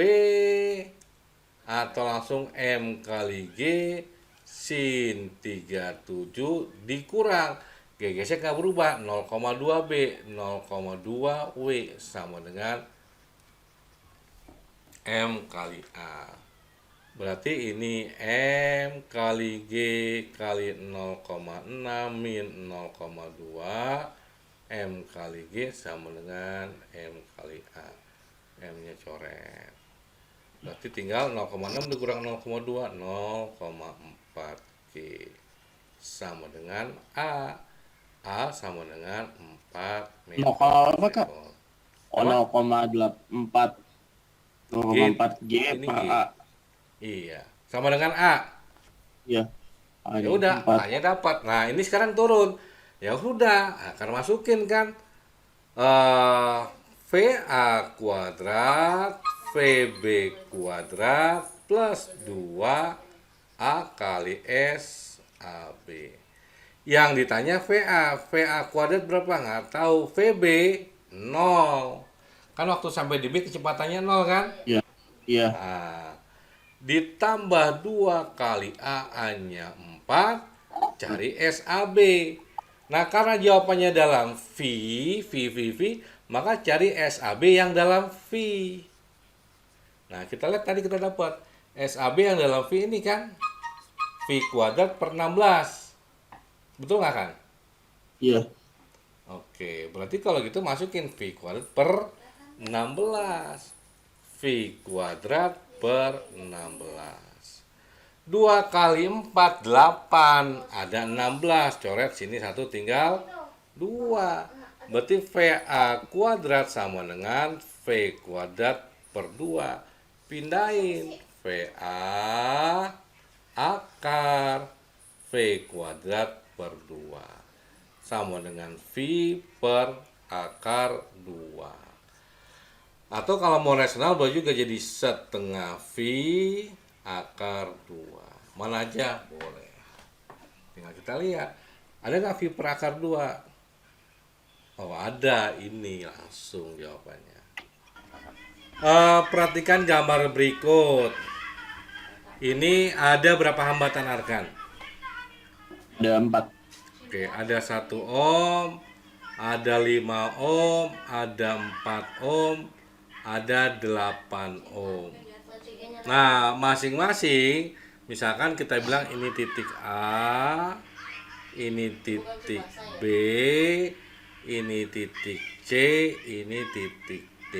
atau langsung M kali G sin 37 dikurang G gesek nggak berubah, 0,2 B, 0,2 W sama dengan M kali A. Berarti ini M kali G kali 0,6 min 0,2 M kali G sama dengan M kali A. M-nya coret. Berarti tinggal 0,6 dikurang 0,2, 0,4 G sama dengan A. A sama dengan 4 meter. 0,4 Kak? Oh, Apa? 0,84 G Ini per G. A. Iya, sama dengan A. Iya. Ya udah, 4. A-nya dapat. Nah, ini sekarang turun. Ya udah, akan masukin kan VA kuadrat VB kuadrat plus 2A kali SAB. Yang ditanya VA kuadrat berapa? Nggak tahu. VB 0. Kan waktu sampai di B kecepatannya 0 kan? Iya. Iya. Nah, ditambah 2 kali A-nya 4, cari SAB. Nah, karena jawabannya dalam V, maka cari SAB yang dalam V. Nah, kita lihat tadi kita dapat SAB yang dalam V ini kan V kuadrat per 16. Betul nggak kan? Iya. Oke, berarti kalau gitu masukin V kuadrat per 16. V kuadrat per 16. 2 kali 4, 8. Ada 16. Coret sini 1 tinggal 2. Berarti VA kuadrat sama dengan V kuadrat per 2. Pindahin VA akar V kuadrat per 2. Sama dengan V per akar 2. Atau kalau mau rasional boleh juga jadi setengah V akar 2. Mana aja boleh. Tinggal kita lihat. Ada nggak V per akar 2? Oh ada, ini langsung jawabannya. Perhatikan gambar berikut. Ini ada berapa hambatan arkan? Ada 4. Oke, ada 1 ohm, ada 5 ohm, ada 4 ohm, ada 8 ohm. Nah, masing-masing, misalkan kita bilang ini titik A, ini titik B, ini titik C, ini titik D.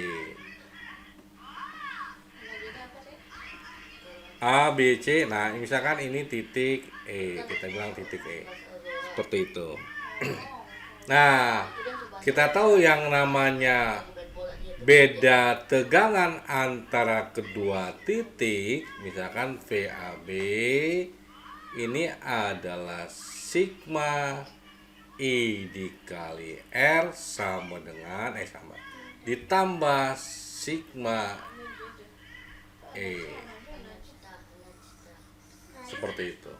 A, B, C. Nah, misalkan ini titik E, kita bilang titik E. Seperti itu. Nah, kita tahu yang namanya beda tegangan antara kedua titik, misalkan VAB ini adalah sigma I dikali R sama dengan ditambah sigma E. Seperti itu.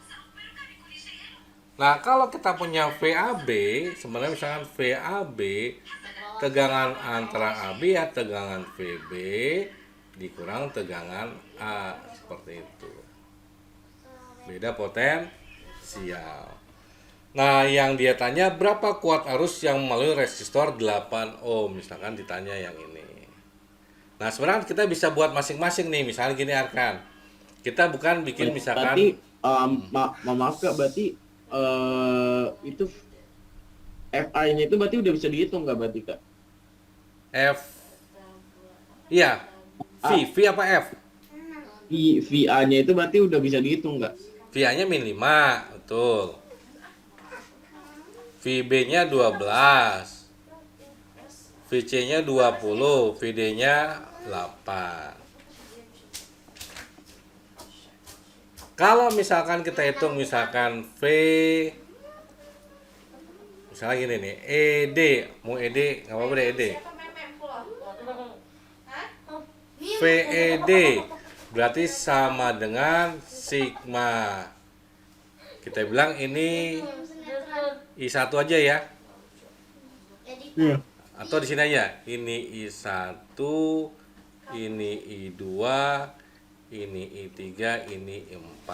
Nah, kalau kita punya VAB, sebenarnya misalkan VAB tegangan antara AB ya tegangan VB dikurang tegangan A, seperti itu. Beda potensial. Nah, yang dia tanya berapa kuat arus yang melalui resistor 8 ohm, misalkan ditanya yang ini. Nah, sebenarnya kita bisa buat masing-masing nih, misalnya gini Arkan. Kita bukan bikin misalkan berarti maaf Kak, berarti itu FI-nya itu berarti udah bisa dihitung nggak berarti Kak? F. Iya. V apa F? VA-nya itu berarti udah bisa dihitung nggak? VA-nya min 5, betul. VB-nya 12. VC-nya 20, VD-nya 8. Kalau misalkan kita hitung misalkan misalnya gini nih, ED, mau ED, nggak apa-apa deh ED. VED berarti sama dengan sigma. Kita bilang ini I1 aja ya. Iya. Atau di sini aja. Ini I1, ini I2, ini I3, ini I4.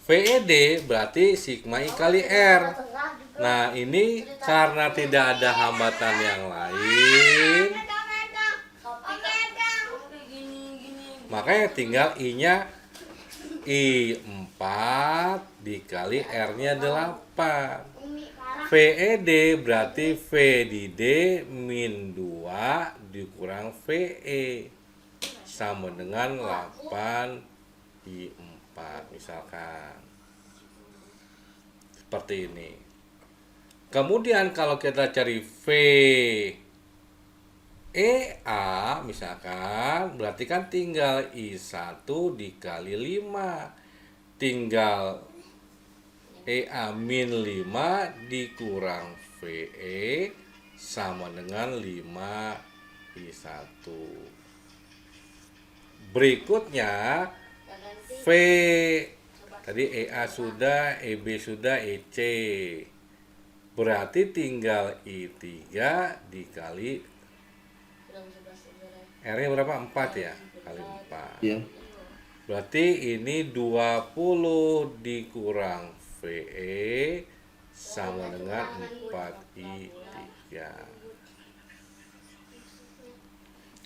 VED berarti sigma I kali R. Nah, ini karena tidak ada hambatan yang lain, makanya tinggal I-nya I4 dikali R-nya 8. VED berarti V di D min 2 dikurang VE sama dengan 8 I4 misalkan. Seperti ini. Kemudian kalau kita cari VEA misalkan berarti kan tinggal I1 dikali 5. Tinggal EA min 5 dikurang VE sama dengan 5 I1. Berikutnya V tadi EA sudah, EB sudah, EC. Berarti tinggal I3 dikali R-nya berapa? 4 ya? Kali 4. Iya. Berarti ini 20 dikurang VE sama dengan 4I3.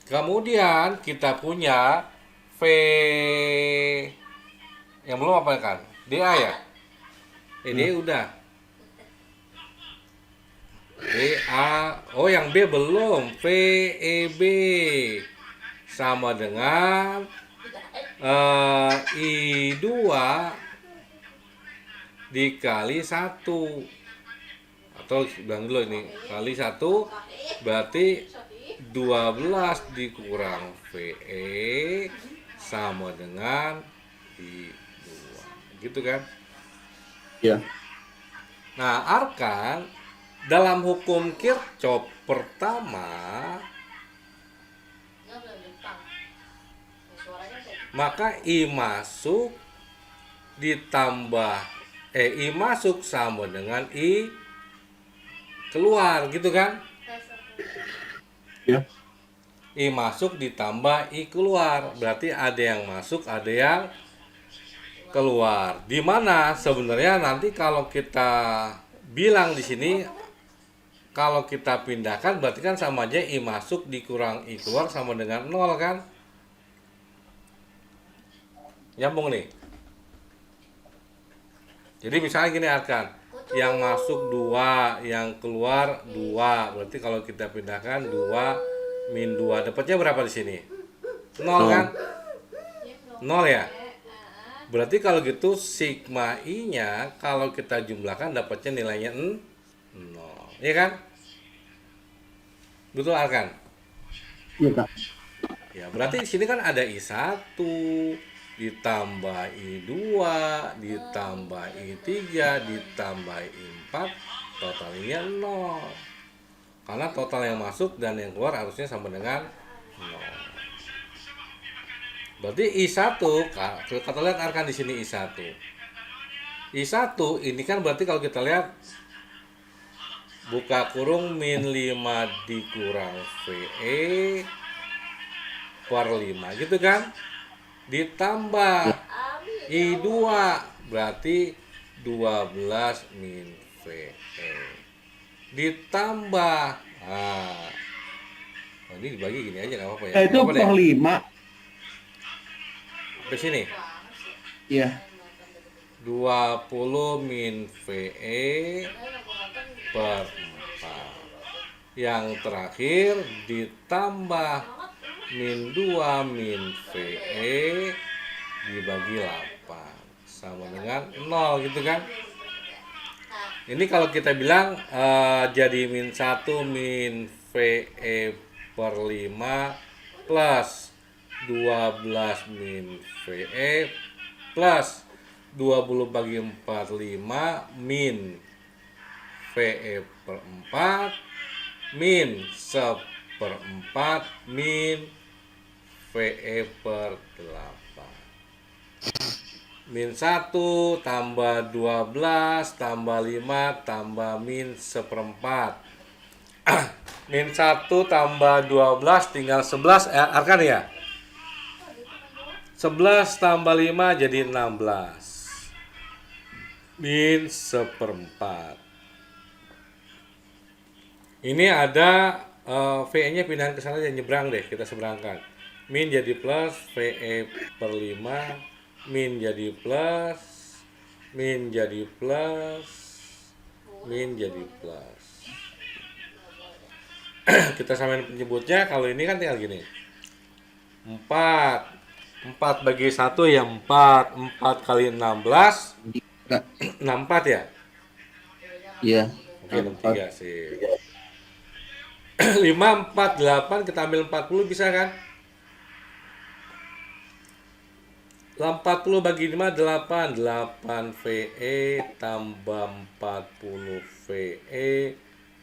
Kemudian kita punya V yang belum apa kan? DA ya? DA udah. DA, oh yang B belum. VEB sama dengan I2 dikali 1. Atau bilang dulu ini kali 1 berarti 12 dikurang VE sama dengan I2. Gitu kan? Iya. Nah, Arkan dalam hukum Kirchhoff pertama, maka I masuk ditambah I masuk sama dengan I keluar, gitu kan? Iya. I masuk ditambah I keluar, berarti ada yang masuk, ada yang keluar. Dimana sebenarnya nanti kalau kita bilang di sini, kalau kita pindahkan berarti kan sama aja I masuk dikurang I keluar sama dengan 0 kan? Nyambung nih. Jadi misalnya gini Arkan, yang masuk 2, yang keluar 2. Berarti kalau kita pindahkan 2 min 2, dapatnya berapa di sini? 0 kan? 0 ya? Berarti kalau gitu sigma I-nya kalau kita jumlahkan dapatnya nilainya 0. Iya kan? Betul Arkan? Iya Kak. Ya, berarti di sini kan ada I1 ditambah I2 ditambah I3 ditambah I4, totalnya 0. Karena total yang masuk dan yang keluar harusnya sama dengan 0. Berarti I1, kita lihat Arkan di sini I1. I1 ini kan berarti kalau kita lihat buka kurung min 5 dikurang VE per 5 gitu kan? Ditambah I2 berarti 12 min VE. Ditambah ini dibagi gini aja nggak apa-apa ya. Itu Apa deh? per 5. Sampai sini. Iya. 20 min VE per 4. Yang terakhir ditambah min 2 min VE dibagi 8 sama dengan 0 gitu kan. Ini kalau kita bilang jadi min 1 min VE per 5 plus 12 min VE plus 20 bagi 4 5 min VE per 4 min 1/4 min VE per 8. Min 1 tambah 12 tambah 5 tambah min 1/4. Min 1 tambah 12 tinggal 11 Arkan ya? 11 tambah 5 jadi 16. Min 1/4. Ini ada VE-nya pindahan ke sana, nyebrang deh, kita seberangkan. Min jadi plus, VE per 5, min jadi plus, min jadi plus, min jadi plus. Kita samain penyebutnya, kalau ini kan tinggal gini. 4 bagi 1 ya 4. 4 kali 16 64 ya? Iya. Oke, 63 sih. 5, 4, 8 kita ambil 40 bisa kan? 40 bagi 5 8. 8 VE tambah 40 VE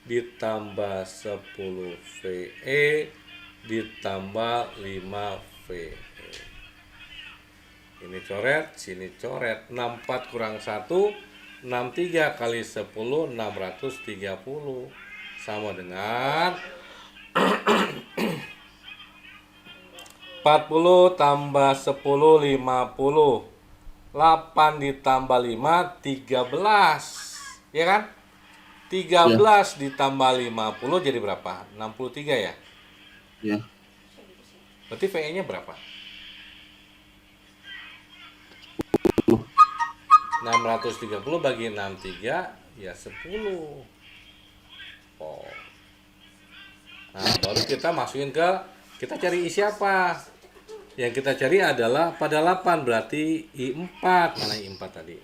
ditambah 10 VE ditambah 5 VE. Ini coret, sini coret. 64 kurang 1 63 kali 10 630 sama dengan 40 tambah 10 50. 8 ditambah 5 13. Ya kan? 13 ditambah 50 jadi berapa? 63 ya? Iya. Berarti VE-nya berapa? 630 bagi 63 ya 10. Oh. Nah, baru kita masukin kita cari I siapa? Yang kita cari adalah pada 8, berarti I4. Mana I4 tadi?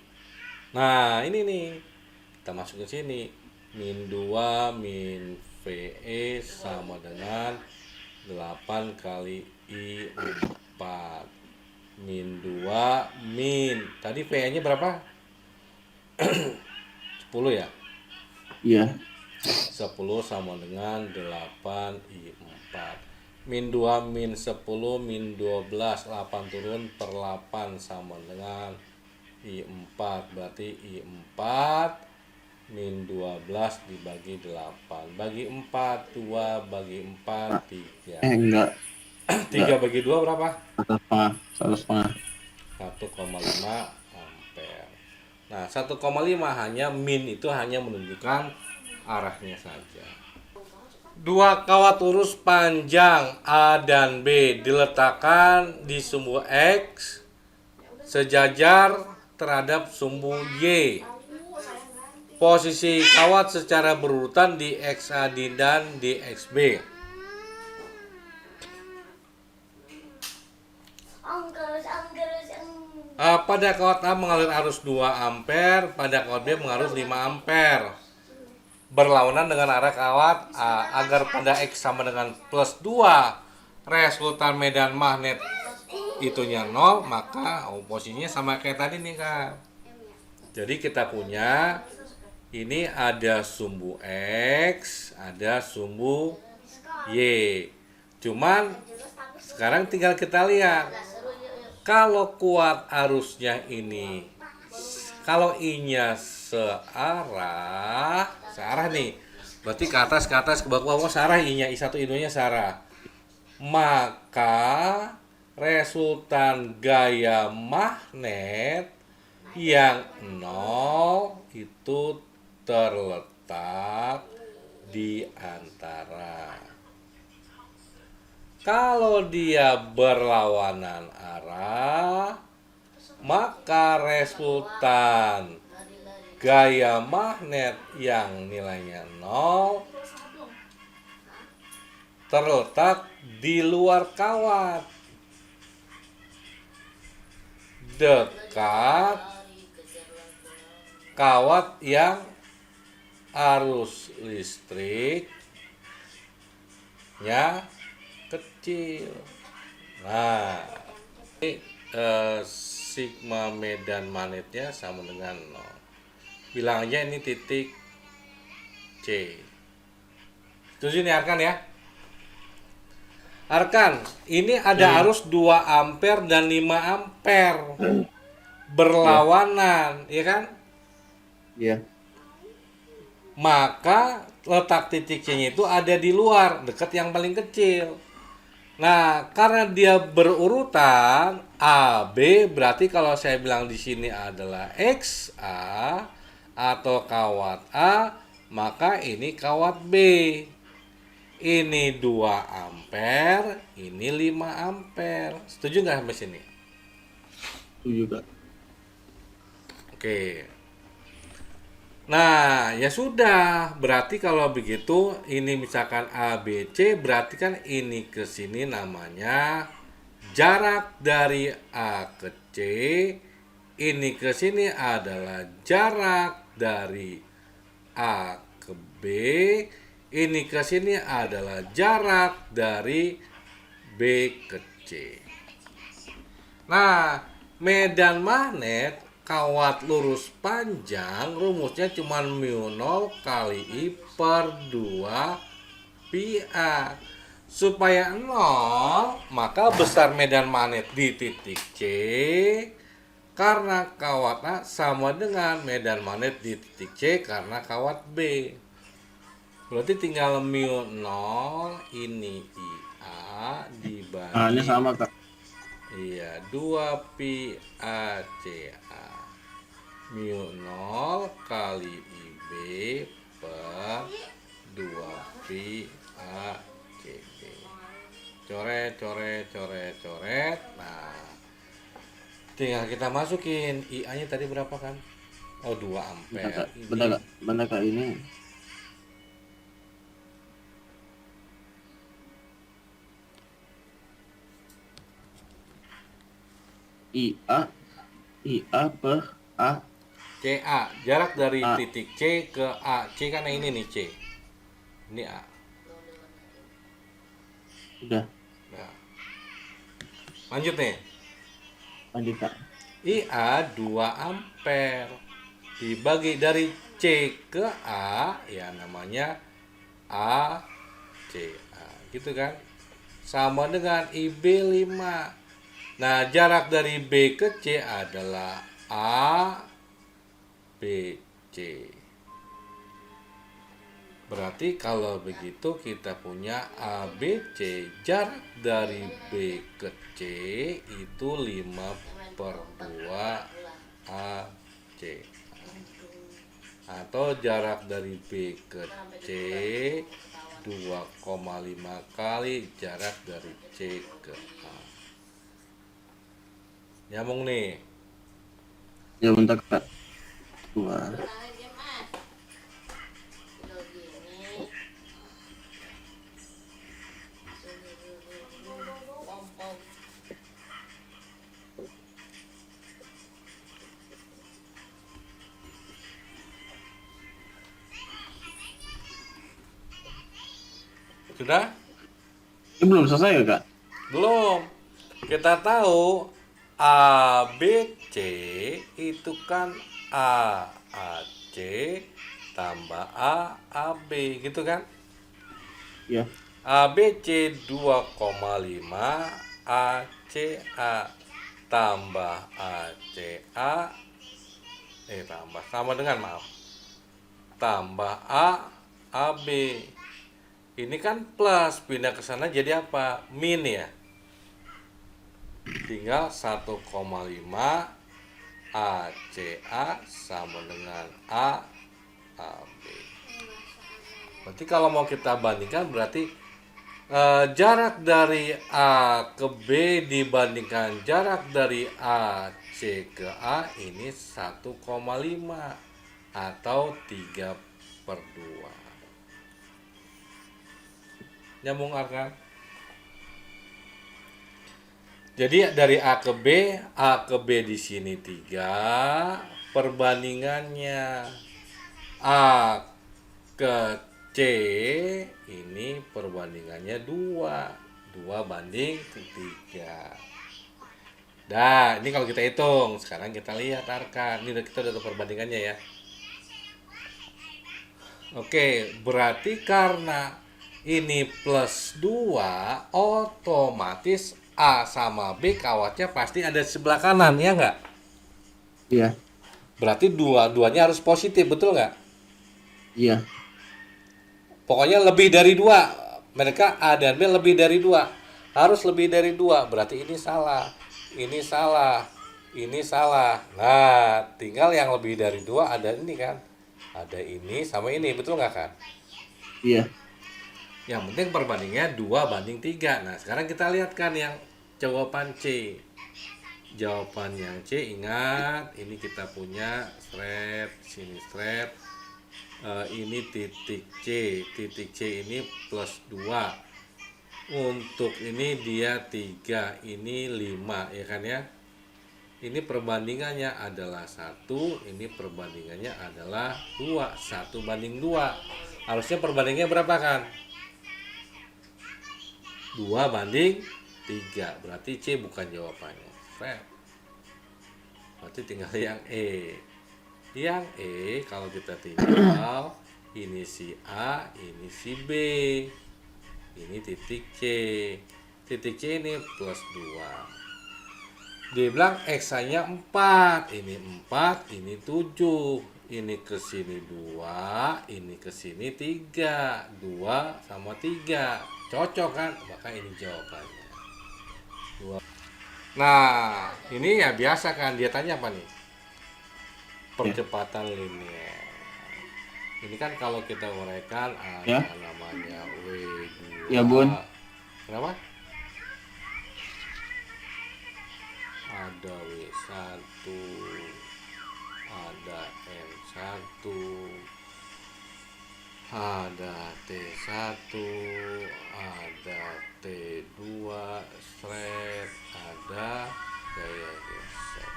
Nah, ini nih. Kita masukin sini. Min 2 min VE sama dengan 8 kali I4. Min 2 min. Tadi VE-nya berapa? 10 ya? Iya. 10 sama dengan 8 I4. Min 2 min 10 min 12. 8 turun per 8 sama dengan I4. Berarti I4 min 12 dibagi 8. Bagi 4, 2 bagi 4, 3. Enggak. 3 bagi 2 berapa? 1,5. 1,5 ampere. Nah, 1,5 hanya min itu hanya menunjukkan arahnya saja. Dua kawat lurus panjang A dan B diletakkan di sumbu X sejajar terhadap sumbu Y. Posisi kawat secara berurutan di XA dan di XB. Pada kawat A mengalir arus 2 ampere, pada kawat B mengalir 5 ampere. Berlawanan dengan arah kawat A. Agar pada X sama dengan plus 2, resultan medan magnet itunya 0, maka posisinya sama kayak tadi nih Kak. Jadi kita punya ini ada sumbu X, ada sumbu Y. Cuman sekarang tinggal kita lihat. Kalau kuat arusnya ini, kalau I-nya searah nih. Berarti ke atas, ke bawah, searah I-nya, I1, I2-nya searah. Maka resultan gaya magnet yang 0 itu terletak di antara. Kalau dia berlawanan arah, maka resultan gaya magnet yang nilainya 0 terletak di luar kawat, dekat kawat yang arus listriknya kecil. Nah, ini sigma medan magnetnya sama dengan 0. Bilang aja ini titik C. Setuju nih Arkan ya? Arkan, ini ada arus 2 ampere dan 5 ampere berlawanan, ya kan? Iya. Maka letak titik C-nya itu ada di luar, dekat yang paling kecil. Nah, karena dia berurutan A, B, berarti kalau saya bilang di sini adalah XA atau kawat A, maka ini kawat B. Ini 2 ampere, ini 5 ampere. Setuju nggak sampai sini? Setuju Kak. Oke. Nah, ya sudah. Berarti kalau begitu, ini misalkan A, B, C, berarti kan ini ke sini namanya jarak dari A ke C. Ini ke sini adalah jarak dari A ke B. Ini ke sini adalah jarak dari B ke C. Nah, medan magnet kawat lurus panjang rumusnya cuma mu0 kali I per 2 pi A. Supaya 0, maka besar medan magnet di titik C karena kawat A sama dengan medan magnet di titik C karena kawat B. Berarti tinggal mu0 ini IA dibagi A-nya sama Kak. Iya, 2 pi ACA. Mu0 kali IB per 2 pi ACB. Coret. Nah, tinggal kita masukin IA-nya tadi berapa kan? Oh, 2 ampere. Benar Kak ini. IA per A. CA, jarak dari A. titik C ke A. C kan yang ini nih C. Ini A. Udah, Nah. Lanjut nih. lanjut Kak. IA 2 ampere dibagi dari C ke A, ya namanya A C A. Gitu kan? Sama dengan IB 5. Nah, jarak dari B ke C adalah A B C. Berarti kalau begitu kita punya A B C, jarak dari B ke C itu 5 per 2 A C. Atau jarak dari B ke C 2,5 kali jarak dari C ke A. Nyambung nih. Ya bentar Kak. 2 Sudah? Ini belum selesai ya, Kak? Belum. Kita tahu A, B, C itu kan A, AC tambah A, AB gitu kan? Iya. A, B, C 2,5 ACA tambah ACA tambah sama dengan maaf tambah A, AB. Ini kan plus, pindah ke sana jadi apa? Min ya. Tinggal 1,5 ACA sama dengan A, AB. Berarti kalau mau kita bandingkan berarti jarak dari A ke B dibandingkan jarak dari AC ke A ini 1,5 atau 3/2. Nyambung Arkan? Jadi dari A ke B di sini 3, perbandingannya A ke C ini perbandingannya 2 banding 3. Nah, ini kalau kita hitung, sekarang kita lihat Arkan. Ini kita udah tahu perbandingannya ya. Oke, berarti karena ini plus 2, otomatis A sama B kawatnya pasti ada di sebelah kanan, ya nggak? Iya. Berarti dua-duanya harus positif, betul nggak? Iya. Pokoknya lebih dari 2. Mereka A dan B lebih dari 2. Harus lebih dari 2. Berarti ini salah. Ini salah. Ini salah. Nah, tinggal yang lebih dari 2 ada ini kan. Ada ini sama ini. Betul nggak kan? Iya. Yang penting perbandingannya 2/3. Nah, sekarang kita lihat kan yang jawaban C. Jawaban yang C, ingat. Ini kita punya straight. Sini straight. Ini titik C. Titik C ini plus 2. Untuk ini dia 3. Ini 5 ya kan ya. Ini perbandingannya adalah 1. Ini perbandingannya adalah 2. 1/2. Harusnya perbandingannya berapa kan? 2/3. Berarti C bukan jawabannya. Berarti tinggal yang E. Yang E kalau kita tinggal ini si A, ini si B. Ini titik C. Titik C ini plus 2. Dia bilang X-nya 4. Ini 4, ini 7. Ini ke sini 2, ini ke sini 3. 2 sama 3. Cocok kan? Maka ini jawabannya. 2. Nah, ini ya biasa kan dia tanya apa nih? Percepatan linear. Ini kan kalau kita uraikan ada Ya. namanya W2. Ya, Bun. Kenapa? Ada W1, ada M1, ada T1, ada T2 straight, ada gaya gesek.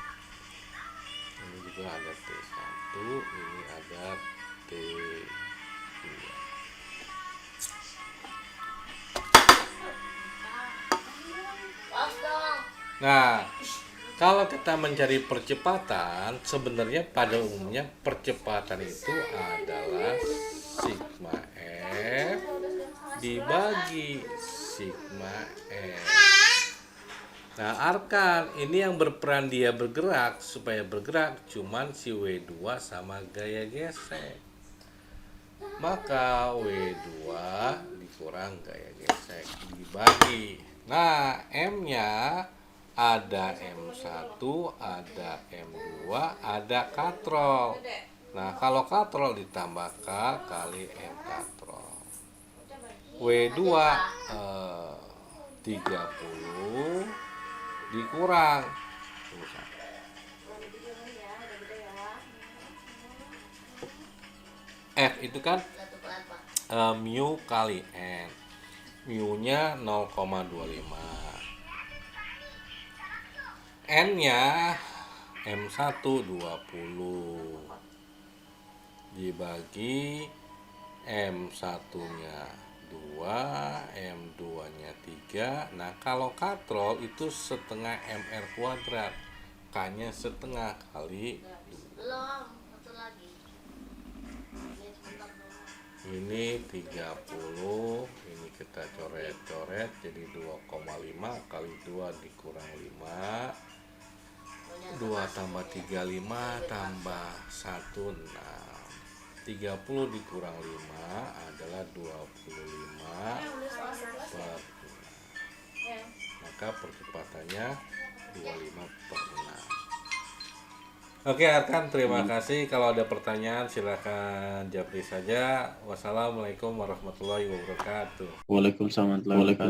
Ini juga ada T1, ini ada T2. Nah, kalau kita mencari percepatan, sebenarnya pada umumnya percepatan itu adalah sigma F dibagi sigma F. Nah, Arkan, ini yang berperan dia bergerak, supaya bergerak cuman si W2 sama gaya gesek. Maka W2 dikurang gaya gesek dibagi. Nah, M-nya ada M1, ada M2, ada katrol. Nah, kalau katrol ditambah K kali M katrol. W2 30 dikurang F itu kan mu kali N. Mu-nya 0,25. N-nya M1 20 dibagi M1-nya M2-nya 3. Nah, kalau katrol itu setengah MR kuadrat. K-nya setengah kali Belum, satu lagi. Ini sebentar dong. ini 30, ini kita coret-coret jadi 2,5 kali 2 dikurang 5, 2 tambah 35 tambah 1, 6. 30 dikurang 5 adalah 25 per 6. Maka percepatannya 25 per 6. Oke Arkan, terima kasih. Kalau ada pertanyaan silakan japri saja. Wassalamualaikum warahmatullahi wabarakatuh. Waalaikumsalam warahmatullahi wabarakatuh.